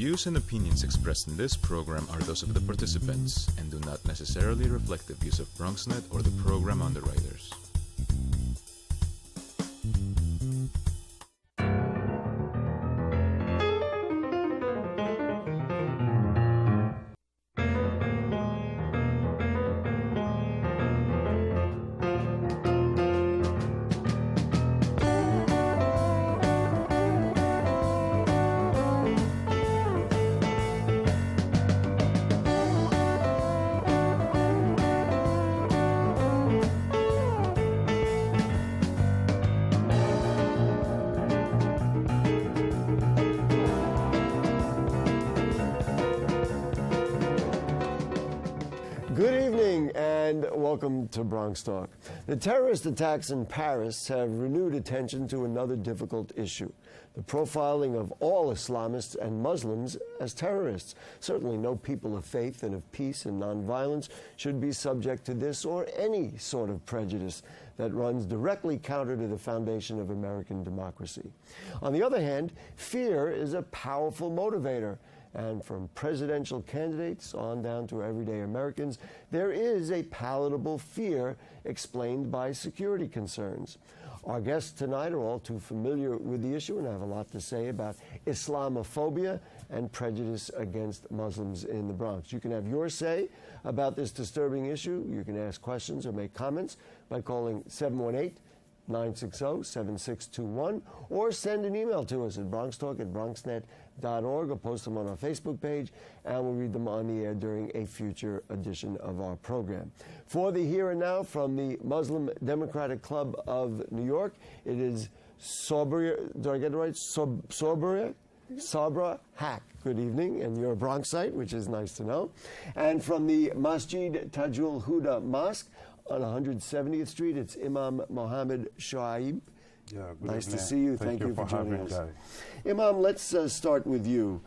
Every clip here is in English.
views and opinions expressed in this program are those of the participants and do not necessarily reflect the views of BronxNet or the program underwriters. Good evening and welcome to Bronxtalk. The terrorist attacks in Paris have renewed attention to another difficult issue, the profiling of all Islamists and Muslims as terrorists. Certainly no people of faith and of peace and nonviolence should be subject to this or any sort of prejudice that runs directly counter to the foundation of American democracy. On the other hand, fear is a powerful motivator. And from presidential candidates on down to everyday Americans, there is a palatable fear explained by security concerns. Our guests tonight are all too familiar with the issue and have a lot to say about Islamophobia and prejudice against Muslims in the Bronx. You can have your say about this disturbing issue. You can ask questions or make comments by calling 718-960-7621 or send an email to us at bronxtalk@bronxnet.org or post them on our Facebook page, and we'll read them on the air during a future edition of our program. For the here and now from the Muslim Democratic Club of New York, it is Sabra, do I get it right? Sabra Hack. Good evening, and you're a Bronxite, which is nice to know. And from the Masjid Tajul Huda Mosque on 170th Street, it's Imam Mohammed Shoaib. Yeah, nice evening. to see you. Thank you for joining us. Imam, let's start with you.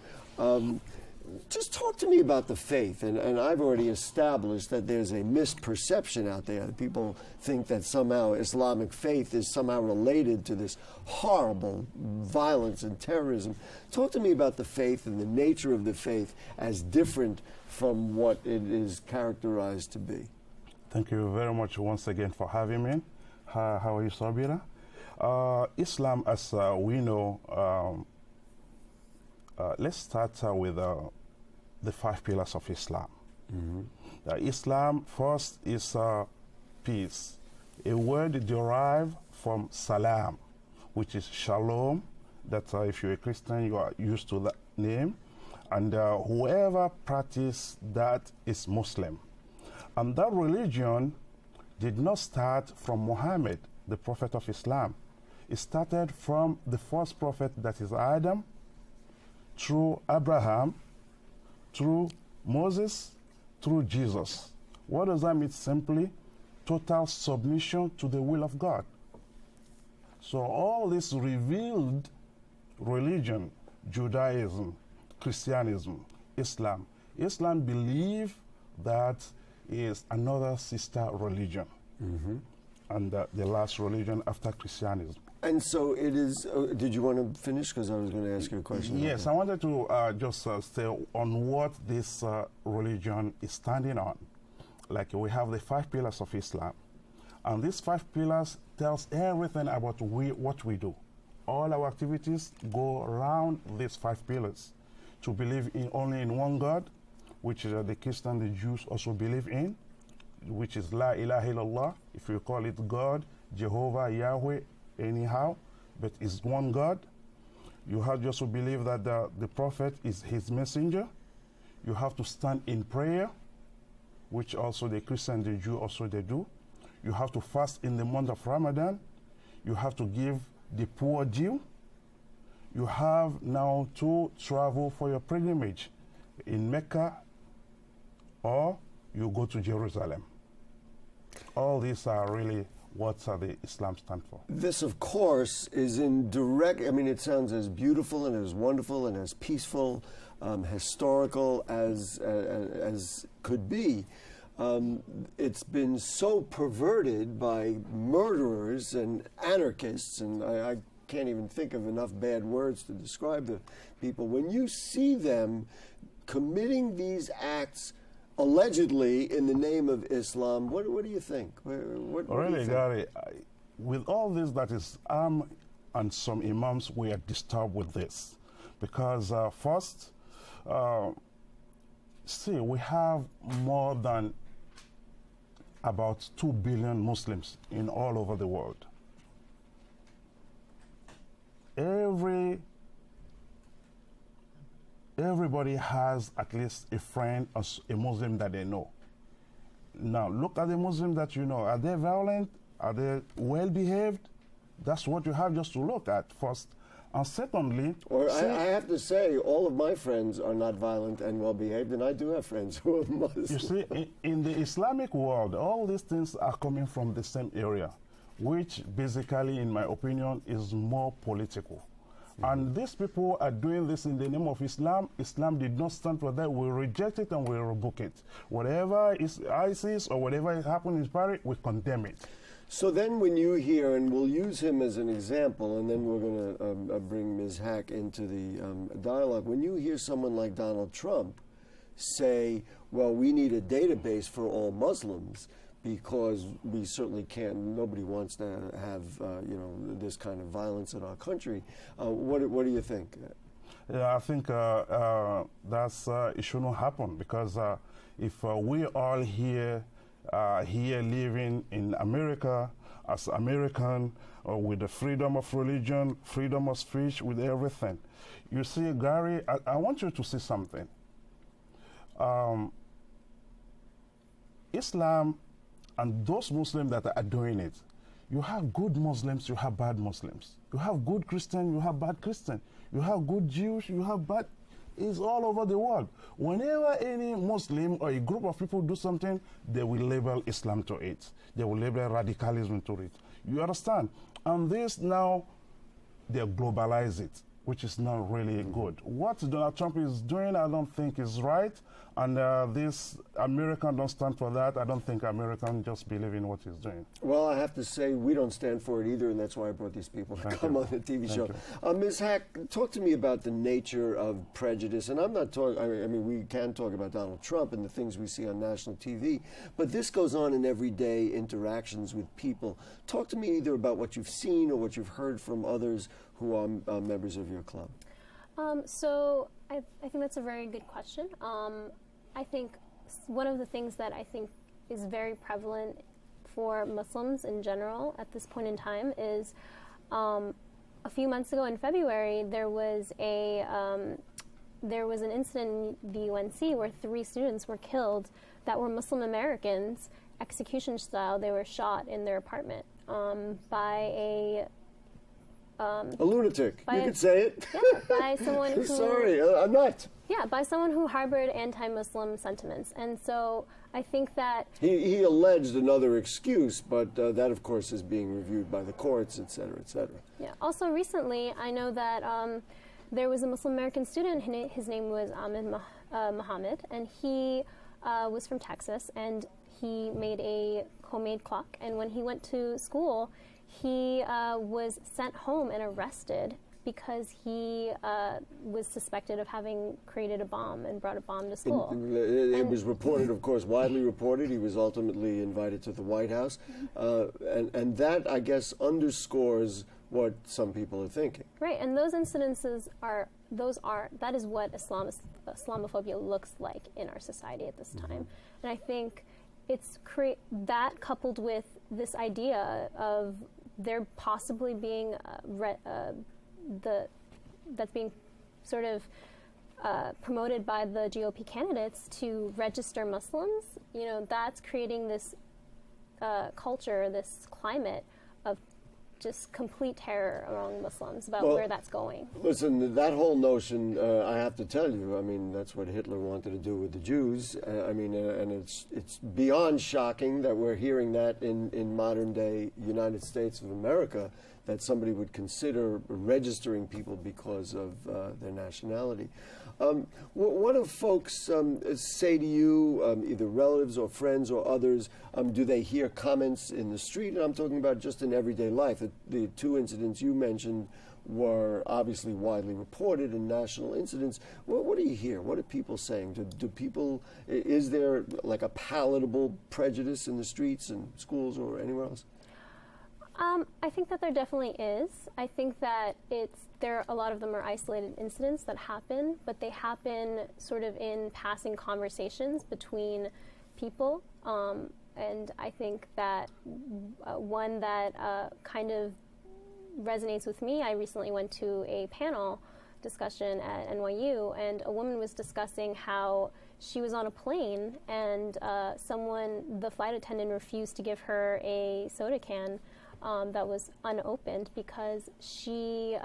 Just talk to me about the faith. And I've already established that there's a misperception out there. People think that somehow Islamic faith is somehow related to this horrible violence and terrorism. Talk to me about the faith and the nature of the faith as different from what it is characterized to be. Thank you very much once again for having me. How are you, Sabira? Islam, as we know, let's start with the 5 pillars of Islam. Islam first is peace, a word derived from salam, which is shalom, that if you're a Christian, you are used to that name, and whoever practices that is Muslim. And that religion did not start from Muhammad, the prophet of Islam. It started from the first prophet, that is Adam, through Abraham, through Moses, through Jesus. What does that mean? Simply total submission to the will of God. So all this revealed religion, Judaism, Christianism, Islam. Islam believe that is another sister religion, and the last religion after Christianism. And so it is, did you want to finish? Because I was going to ask you a question. Yes, I wanted to just stay on what this religion is standing on. Like we have the 5 pillars of Islam, and these 5 pillars tells everything about what we do. All our activities go around these 5 pillars. To believe in only in one God, which the Christian, the Jews also believe in, which is La ilaha illallah, if you call it God, Jehovah, Yahweh, anyhow, but it's one God. You have to also believe that the prophet is his messenger. You have to stand in prayer, which also the Christian, the Jew also they do. You have to fast in the month of Ramadan. You have to give the poor due. You have now to travel for your pilgrimage in Mecca, or you go to Jerusalem. All these are really what the Islam stand for. This, of course, is in direct, I mean, it sounds as beautiful and as wonderful and as peaceful, historical as could be. It's been so perverted by murderers and anarchists, and I can't even think of enough bad words to describe the people. When you see them committing these acts allegedly in the name of Islam, what do you think? What Really, do you think? Gary, with all this that is, and some imams were disturbed with this. Because first, see, we have more than about 2 billion Muslims in all over the world. Everybody has at least a friend, a Muslim that they know. Now, look at the Muslims that you know. Are they violent? Are they well-behaved? That's what you have just to look at first. And secondly... Or I have to say, all of my friends are not violent and well-behaved, and I do have friends who are Muslims. You see, in the Islamic world, all these things are coming from the same area, which basically, in my opinion, is more political. And these people are doing this in the name of Islam. Islam did not stand for that. We reject it and we rebuke it. Whatever is ISIS or whatever is happening in Paris, we condemn it. So then when you hear, and we'll use him as an example, and then we're going to bring Ms. Hack into the dialogue. When you hear someone like Donald Trump say, well, we need a database for all Muslims, because we certainly can't, nobody wants to have, this kind of violence in our country. What do you think? Yeah, I think it shouldn't happen, because if we all here living in America as American, with the freedom of religion, freedom of speech, with everything. You see, Gary, I want you to see something. Islam and those Muslims that are doing it, you have good Muslims, you have bad Muslims. You have good Christians, you have bad Christians. You have good Jews, you have bad... It's all over the world. Whenever any Muslim or a group of people do something, they will label Islam to it. They will label radicalism to it. You understand? And this now, they globalize it, which is not really good. What Donald Trump is doing, I don't think is right. And this American don't stand for that. I don't think American just believe in what he's doing. Well, I have to say, we don't stand for it either, and that's why I brought these people to come on the TV show. Ms. Hack, talk to me about the nature of prejudice. And I'm not talking, I mean, we can talk about Donald Trump and the things we see on national TV, but this goes on in everyday interactions with people. Talk to me either about what you've seen or what you've heard from others who are members of your club. So I think that's a very good question. I think one of the things that I think is very prevalent for Muslims in general at this point in time is a few months ago in February there was an incident in the UNC where 3 students were killed that were Muslim Americans, execution style. They were shot in their apartment by a lunatic. You could say it. Yeah, by someone who... Sorry, I'm not. Yeah, by someone who harbored anti-Muslim sentiments. And so I think that... He alleged another excuse, but that, of course, is being reviewed by the courts, et cetera, et cetera. Yeah. Also, recently, I know that there was a Muslim American student. His name was Ahmed Muhammad, and he was from Texas, and he made a homemade clock. And when he went to school, he was sent home and arrested because he was suspected of having created a bomb and brought a bomb to school. It was reported, of course, widely reported. He was ultimately invited to the White House. And that, I guess, underscores what some people are thinking. Right, and those incidences that is what Islamophobia looks like in our society at this time. And I think it's that coupled with this idea of there possibly being that's being sort of promoted by the GOP candidates to register Muslims. That's creating this culture, this climate of just complete terror among Muslims about where that's going. Listen, that whole notion, I have to tell you, I mean, that's what Hitler wanted to do with the Jews. And it's beyond shocking that we're hearing that in modern-day United States of America, that somebody would consider registering people because of their nationality. What do folks say to you, either relatives or friends or others? Do they hear comments in the street? And I'm talking about just in everyday life. The two incidents you mentioned were obviously widely reported and national incidents. What do you hear? What are people saying? Do people, is there like a palatable prejudice in the streets and schools or anywhere else? I think that there definitely is. I think that a lot of them are isolated incidents that happen, but they happen sort of in passing conversations between people. And I think that one that kind of resonates with me, I recently went to a panel discussion at NYU, and a woman was discussing how she was on a plane and the flight attendant refused to give her a soda can that was unopened because she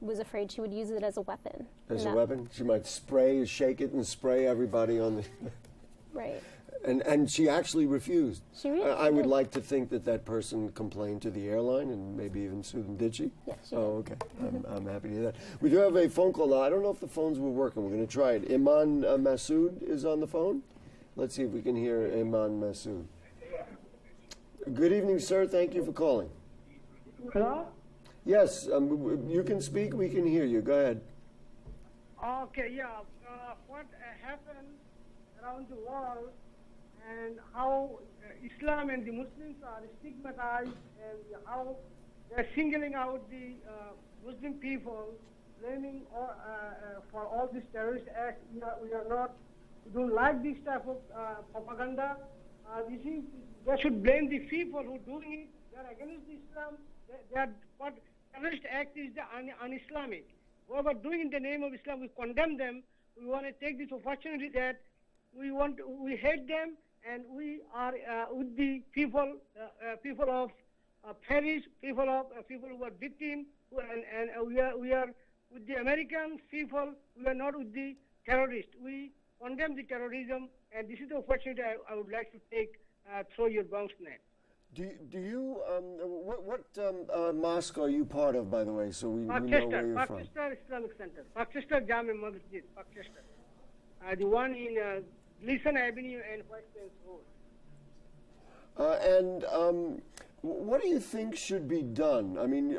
was afraid she would use it as a weapon. As a weapon? She might shake it and spray everybody on the... Right. And she actually refused. She really I would like to think that person complained to the airline and maybe even sued them. Did she? Yes, she Oh, did. okay. I'm happy to hear that. We do have a phone call now. I don't know if the phones were working. We're going to try it. Iman Masood is on the phone. Let's see if we can hear Iman Masood. Good evening, sir. Thank you for calling. Hello? Yes, you can speak. We can hear you. Go ahead. Okay, yeah. What happened around the world and how Islam and the Muslims are stigmatized and how they're singling out the Muslim people, blaming for all these terrorist acts. We don't like this type of propaganda. They should blame the people who are doing it. They're against Islam. What terrorist act is un-Islamic. Whoever doing in the name of Islam, we condemn them. We want to take this opportunity that we hate them, and we are with the people of Paris, people who are victims, and we are with the American people. We are not with the terrorists. We condemn the terrorism, and this is the opportunity I would like to take through your Bronxnet. Do you what mosque are you part of, by the way, so we know where you're from? Pakistan Islamic Center, Pakistan Jami Masjid, Pakistan. The one in Gleason Avenue and White Sands Road. What do you think should be done? I mean,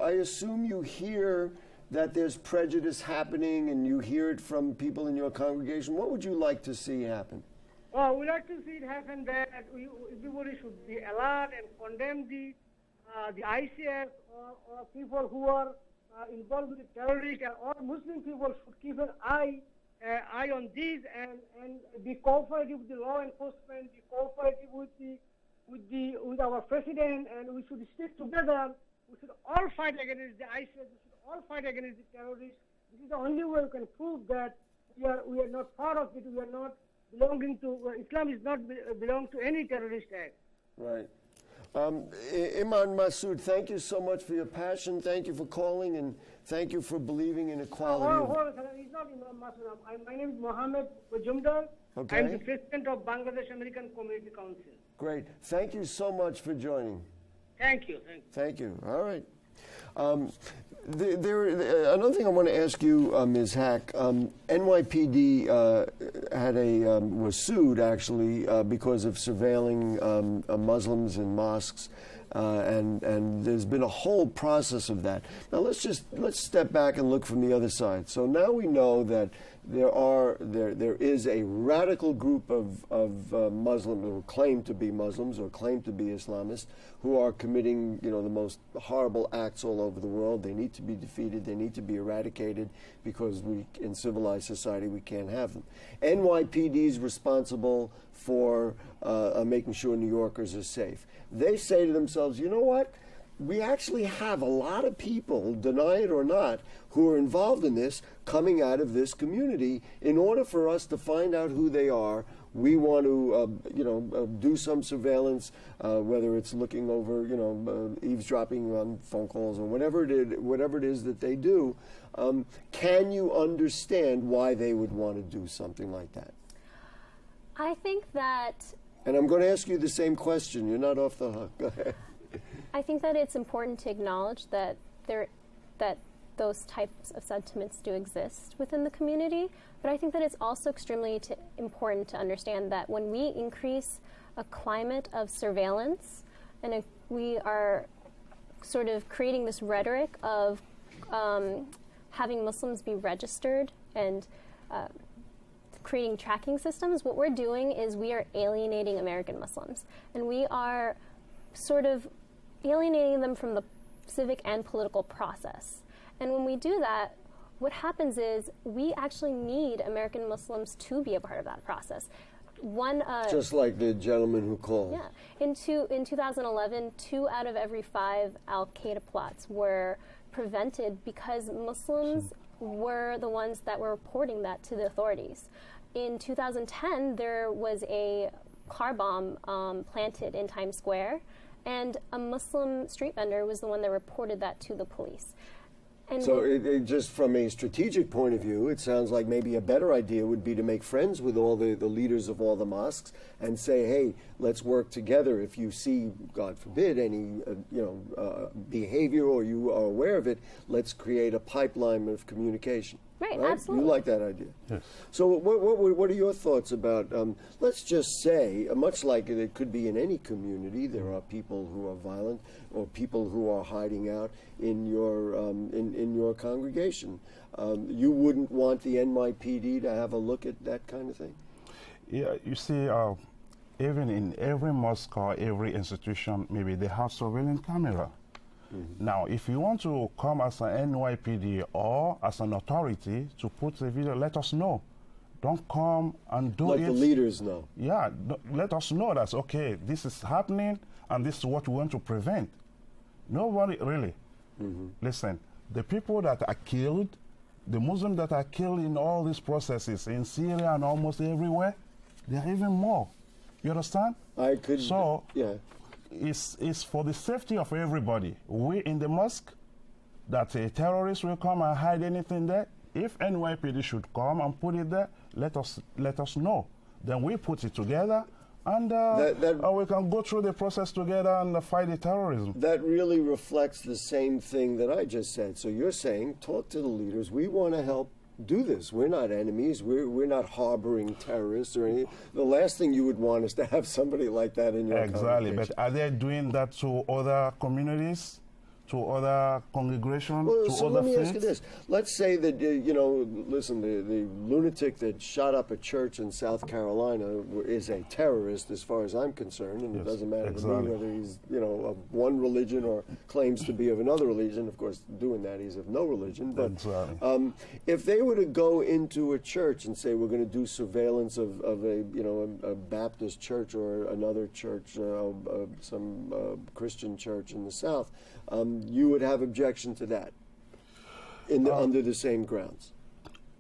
I assume you hear that there's prejudice happening, and you hear it from people in your congregation. What would you like to see happen? Well, we like to see it happen that everybody should be alert and condemn the ICS or people who are involved with the terrorists, and all Muslim people should keep an eye on this and be cooperative with the law enforcement, be cooperative with our president, and we should stick together. We should all fight against the ISIS. We should all fight against the terrorists. This is the only way we can prove that we are not part of it. We are not belonging to Islam. Is not belong to any terrorist act. Right. Iman Masood, thank you so much for your passion. Thank you for calling, and thank you for believing in equality. Hold on. It's not Imam Masood. My name is Mohammed Bajumdar. Okay. I'm the president of Bangladesh American Community Council. Great. Thank you so much for joining. Thank you. Thank you. All right. Another thing I want to ask you, Ms. Hack, NYPD was sued actually because of surveilling Muslims in mosques, and there's been a whole process of that. Now let's step back and look from the other side. So now we know that there is a radical group of Muslims who claim to be Muslims or claim to be Islamists who are committing, the most horrible acts all over the world. They need to be defeated. They need to be eradicated because in civilized society we can't have them. NYPD is responsible for making sure New Yorkers are safe. They say to themselves, you know what? We actually have a lot of people, deny it or not, who are involved in this coming out of this community. In order for us to find out who they are, we want to, do some surveillance, whether it's looking over, eavesdropping on phone calls or whatever it is that they do. Can you understand why they would want to do something like that? I think that... And I'm going to ask you the same question. You're not off the hook. Go ahead. I think that it's important to acknowledge that those types of sentiments do exist within the community, but I think that it's also extremely important to understand that when we increase a climate of surveillance and we are sort of creating this rhetoric of having Muslims be registered and creating tracking systems, what we're doing is we are alienating American Muslims, and we are sort of alienating them from the civic and political process. And when we do that, what happens is we actually need American Muslims to be a part of that process. Just like the gentleman who called. Yeah. In 2011, 2 out of every 5 al-Qaeda plots were prevented because Muslims were the ones that were reporting that to the authorities. In 2010, there was a car bomb planted in Times Square, and a Muslim street vendor was the one that reported that to the police. And so just from a strategic point of view, it sounds like maybe a better idea would be to make friends with all the leaders of all the mosques and say, hey, let's work together. If you see, God forbid, any behavior or you are aware of it, let's create a pipeline of communication. Right, absolutely. You like that idea. Yes. So what are your thoughts about, let's just say, much like it could be in any community, there are people who are violent or people who are hiding out in your congregation. You wouldn't want the NYPD to have a look at that kind of thing? Yeah, you see, even in every mosque or every institution, maybe they have surveillance camera. Now, if you want to come as an NYPD or as an authority to put a video, let us know. Don't come and do it. Let the leaders know. Yeah, let us know that, okay, this is happening and this is what we want to prevent. Nobody really. Listen, the people that are killed, the Muslims that are killed in all these processes in Syria and almost everywhere, there are even more. You understand? I could. So, yeah. It's for the safety of everybody. We in the mosque, that a terrorist will come and hide anything there. If NYPD should come and put it there, let us know. Then we put it together, and we can go through the process together and fight the terrorism. That really reflects the same thing that I just said. So you're saying, talk to the leaders. We want to help do this. We're not enemies. We're not harboring terrorists or anything. The last thing you would want is to have somebody like that in your congregation. But are they doing that to other communities, to other congregations, well, to so other let me faiths? ask you this. Let's say that, listen, the lunatic that shot up a church in South Carolina is a terrorist as far as I'm concerned, and it doesn't matter to me whether he's, of one religion or claims to be of another religion. Of course, doing that, he's of no religion. But if they were to go into a church and say, we're going to do surveillance of a Baptist church or another church, some Christian church in the South, you would have objection to that under the same grounds?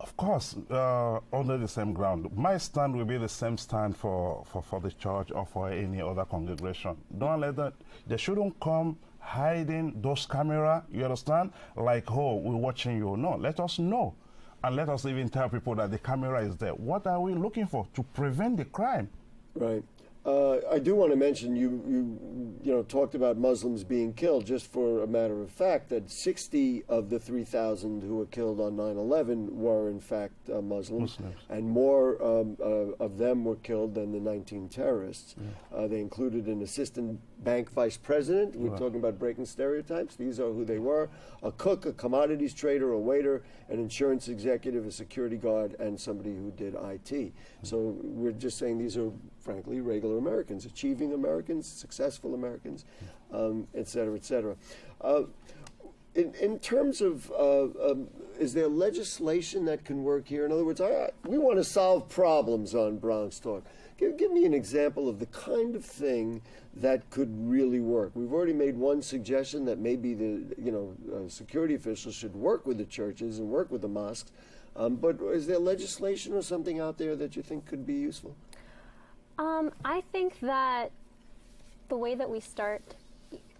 Of course, under the same ground. My stand will be the same stand for the church or for any other congregation. Don't let that. They shouldn't come hiding those cameras, you understand? Like, oh, we're watching you. No, let us know. And let us even tell people that the camera is there. What are we looking for? To prevent the crime. Right. I do want to mention you talked about Muslims being killed. Just for a matter of fact, that 60 of the 3,000 who were killed on 9/11 were in fact Muslims, and more of them were killed than the 19 terrorists. They included an assistant bank vice president. We're talking about breaking stereotypes. These are who they were: a cook, a commodities trader, a waiter, an insurance executive, a security guard, and somebody who did IT. So we're just saying these are, frankly, regular Americans, achieving Americans, successful Americans, et cetera, et cetera. In terms of, is there legislation that can work here? In other words, we want to solve problems on Bronx Talk. Give me an example of the kind of thing that could really work. We've already made one suggestion that maybe the security officials should work with the churches and work with the mosques. But is there legislation or something out there that you think could be useful? I think that the way that we start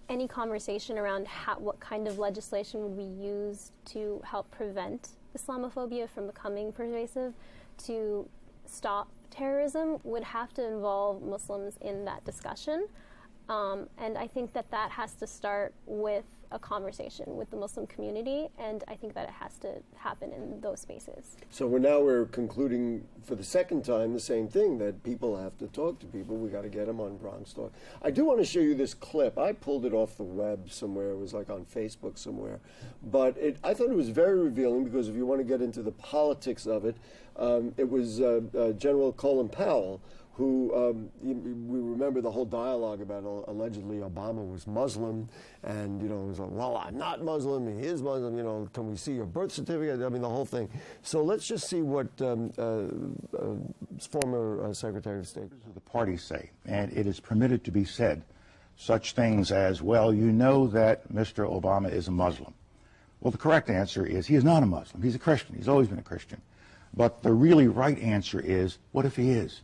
any conversation around what kind of legislation would we use to help prevent Islamophobia from becoming pervasive, to stop terrorism, would have to involve Muslims in that discussion. And I think that that has to start with a conversation with the Muslim community, and I think that it has to happen in those spaces. So we're concluding for the second time the same thing, that people have to talk to people. We got to get them on Bronxtalk. I do want to show you this clip. I pulled it off the web somewhere. It was like on Facebook somewhere. But I thought it was very revealing, because if you want to get into the politics of it, it was General Colin Powell, who we remember the whole dialogue about allegedly Obama was Muslim, and it was like, well, I'm not Muslim, he is Muslim, can we see your birth certificate? I mean, the whole thing. So let's just see what former Secretary of State. The parties say, and it is permitted to be said, such things as, well, you know that Mr. Obama is a Muslim. Well, the correct answer is he is not a Muslim. He's a Christian. He's always been a Christian. But the really right answer is, what if he is?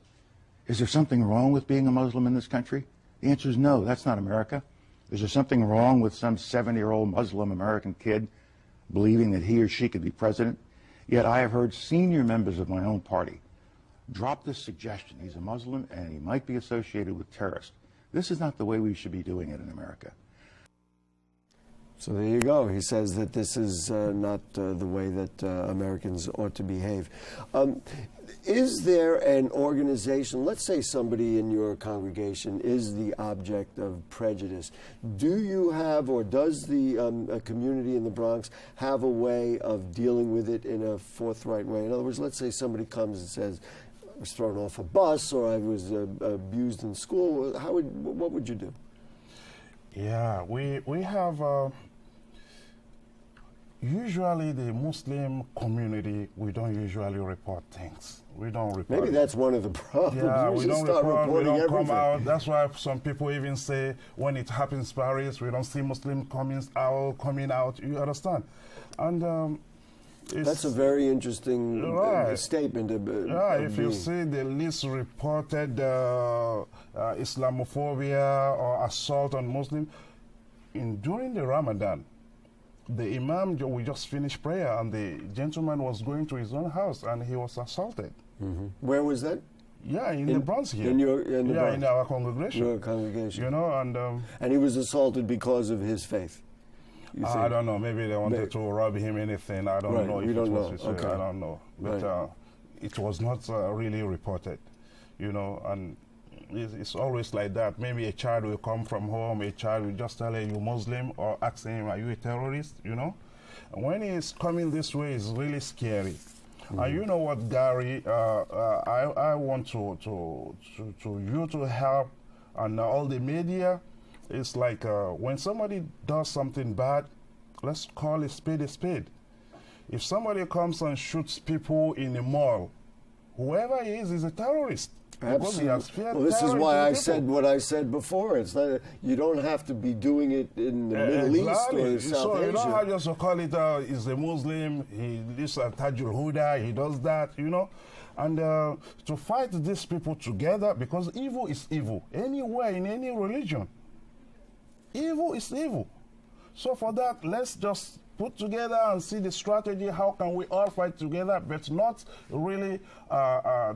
Is there something wrong with being a Muslim in this country? The answer is no, that's not America. Is there something wrong with some 70-year-old Muslim American kid believing that he or she could be president? Yet I have heard senior members of my own party drop this suggestion. He's a Muslim and he might be associated with terrorists. This is not the way we should be doing it in America. So there you go. He says that this is not the way that Americans ought to behave. Is there an organization, let's say somebody in your congregation is the object of prejudice. Do you have, or does the community in the Bronx have a way of dealing with it in a forthright way? In other words, let's say somebody comes and says, I was thrown off a bus, or I was abused in school. What would you do? Yeah, we have... Usually the Muslim community, we don't usually report things. We don't report. Maybe that's one of the problems. Yeah, we don't start report, we don't everything. come out. That's why some people even say when it happens in Paris, we don't see Muslim coming out. You understand? And that's a very interesting statement. If you see the least reported Islamophobia or assault on Muslims, during the Ramadan, the Imam, we just finished prayer, and the gentleman was going to his own house, and he was assaulted. Mm-hmm. Where was that? Yeah, in the Bronx here. In our congregation. Your congregation. And he was assaulted because of his faith. I don't know. Maybe they wanted to rob him anything. I don't know. You don't know. Okay. I don't know. But it was not really reported, and it's always like that. Maybe a child will come from home, a child will just tell him, you Muslim, or ask him, are you a terrorist, And when he's coming this way, it's really scary. And you know what, Gary, I want you to help, and all the media. It's like when somebody does something bad, let's call a spade a spade. If somebody comes and shoots people in a mall, whoever he is a terrorist. Absolutely. Well, this is why I said what I said before. It's that you don't have to be doing it in the Middle East or South Asia. So you don't have just to call it, he's a Muslim, he is a Tajul Huda, he does that, And to fight these people together, because evil is evil, anywhere, in any religion. Evil is evil. So for that, let's just put together and see the strategy. How can we all fight together, but not really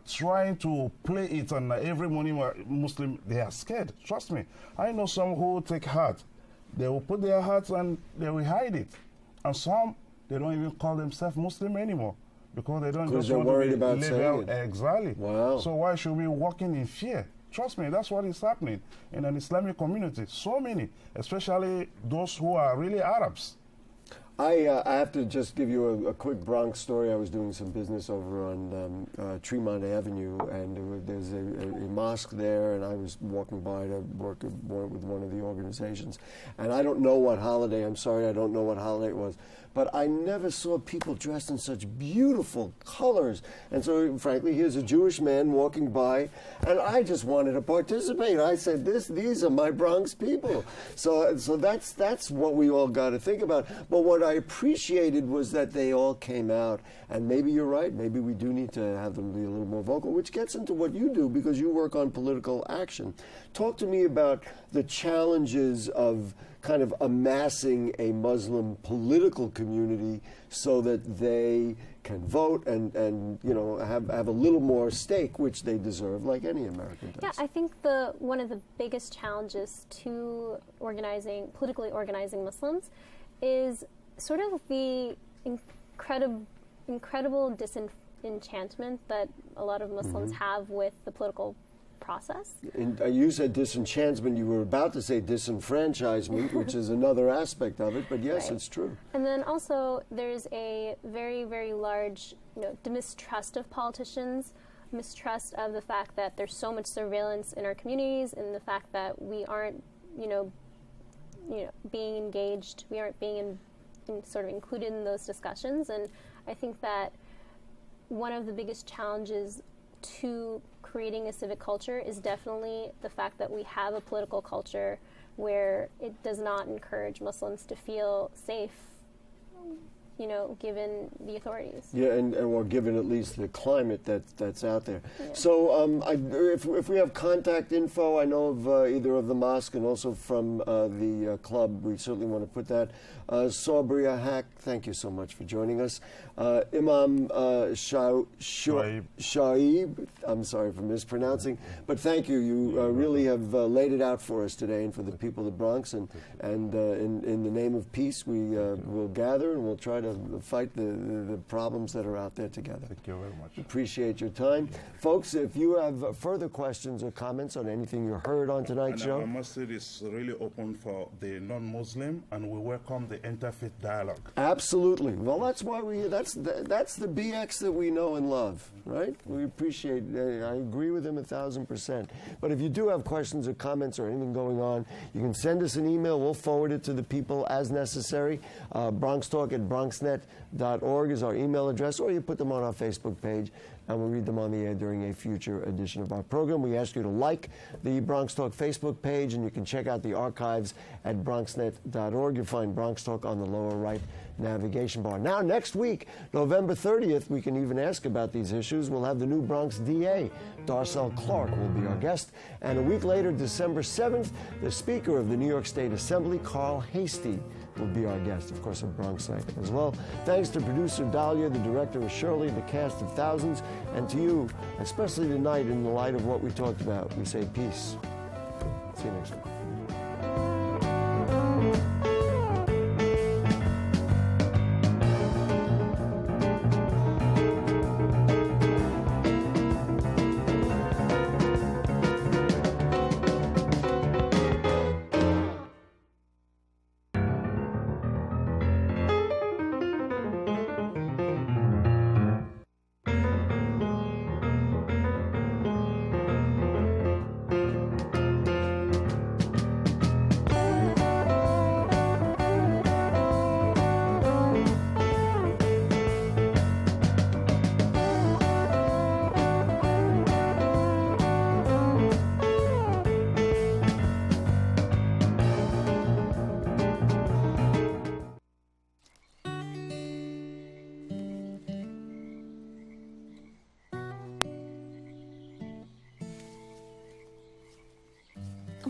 trying to play it on every Muslim. They are scared. Trust me. I know some who take heart. They will put their hearts and they will hide it. And some, they don't even call themselves Muslim anymore because they don't just want worried to be about saying it. Exactly. Wow. So why should we walk in fear? Trust me, that's what is happening in an Islamic community. So many, especially those who are really Arabs. I have to just give you a quick Bronx story. I was doing some business over on Tremont Avenue, and there's a mosque there, and I was walking by to work with one of the organizations. And I don't know what holiday, I'm sorry, I don't know what holiday it was, but I never saw people dressed in such beautiful colors. And so, frankly, here's a Jewish man walking by, and I just wanted to participate. I said, these are my Bronx people. So that's what we all got to think about. But what I appreciated was that they all came out, and maybe you're right, maybe we do need to have them be a little more vocal, which gets into what you do, because you work work on political action. Talk to me about the challenges of kind of amassing a Muslim political community so that they can vote and have a little more stake, which they deserve, like any American does. Yeah, I think one of the biggest challenges to politically organizing Muslims is sort of the incredible disenchantment that a lot of Muslims have with the political process. And you said disenchantment. You were about to say disenfranchisement, which is another aspect of it, but yes, Right. it's true. And then also there's a very, very large mistrust of politicians, mistrust of the fact that there's so much surveillance in our communities, and the fact that we aren't being engaged, we aren't being sort of included in those discussions. And I think that one of the biggest challenges to creating a civic culture is definitely the fact that we have a political culture where it does not encourage Muslims to feel safe, given the authorities. Yeah, or given at least the climate that's out there. Yeah. So if we have contact info, I know of either of the mosque and also from the club, we certainly want to put that. Sabria Haq, thank you so much for joining us. Imam Shaib, I'm sorry for mispronouncing, but thank you. You really have laid it out for us today and for the people of the Bronx. And in the name of peace, we will gather and we'll try to fight the problems that are out there together. Thank you very much. Appreciate your time. Folks, if you have further questions or comments on anything you heard on tonight's show. I must say this is really open for the non-Muslim, and we welcome the interfaith dialogue. Absolutely. Well, that's why that's the BX that we know and love, right? We appreciate. I agree with him 1,000%. But if you do have questions or comments or anything going on, you can send us an email. We'll forward it to the people as necessary. Bronxtalk@bronxnet.org is our email address, or you put them on our Facebook page, and we'll read them on the air during a future edition of our program. We ask you to like the Bronx Talk Facebook page, and you can check out the archives at bronxnet.org. You'll find Bronx Talk on the lower right navigation bar. Now, next week, November 30th, we can even ask about these issues. We'll have the new Bronx DA, Darcel Clark, will be our guest. And a week later, December 7th, the Speaker of the New York State Assembly, Carl Hastie, will be our guest, of course, at Bronx Night as well. Thanks to producer Dahlia, the director of Shirley, the cast of Thousands, and to you, especially tonight in the light of what we talked about. We say peace. See you next week.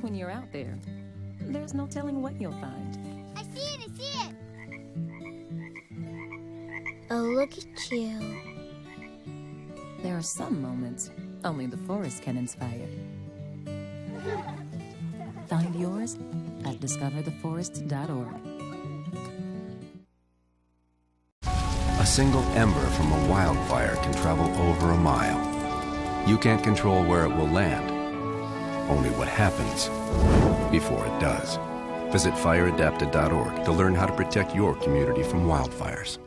When you're out there, there's no telling what you'll find. I see it! Oh, look at you. There are some moments only the forest can inspire. Find yours at discovertheforest.org. A single ember from a wildfire can travel over a mile. You can't control where it will land, only what happens before it does. Visit fireadapted.org to learn how to protect your community from wildfires.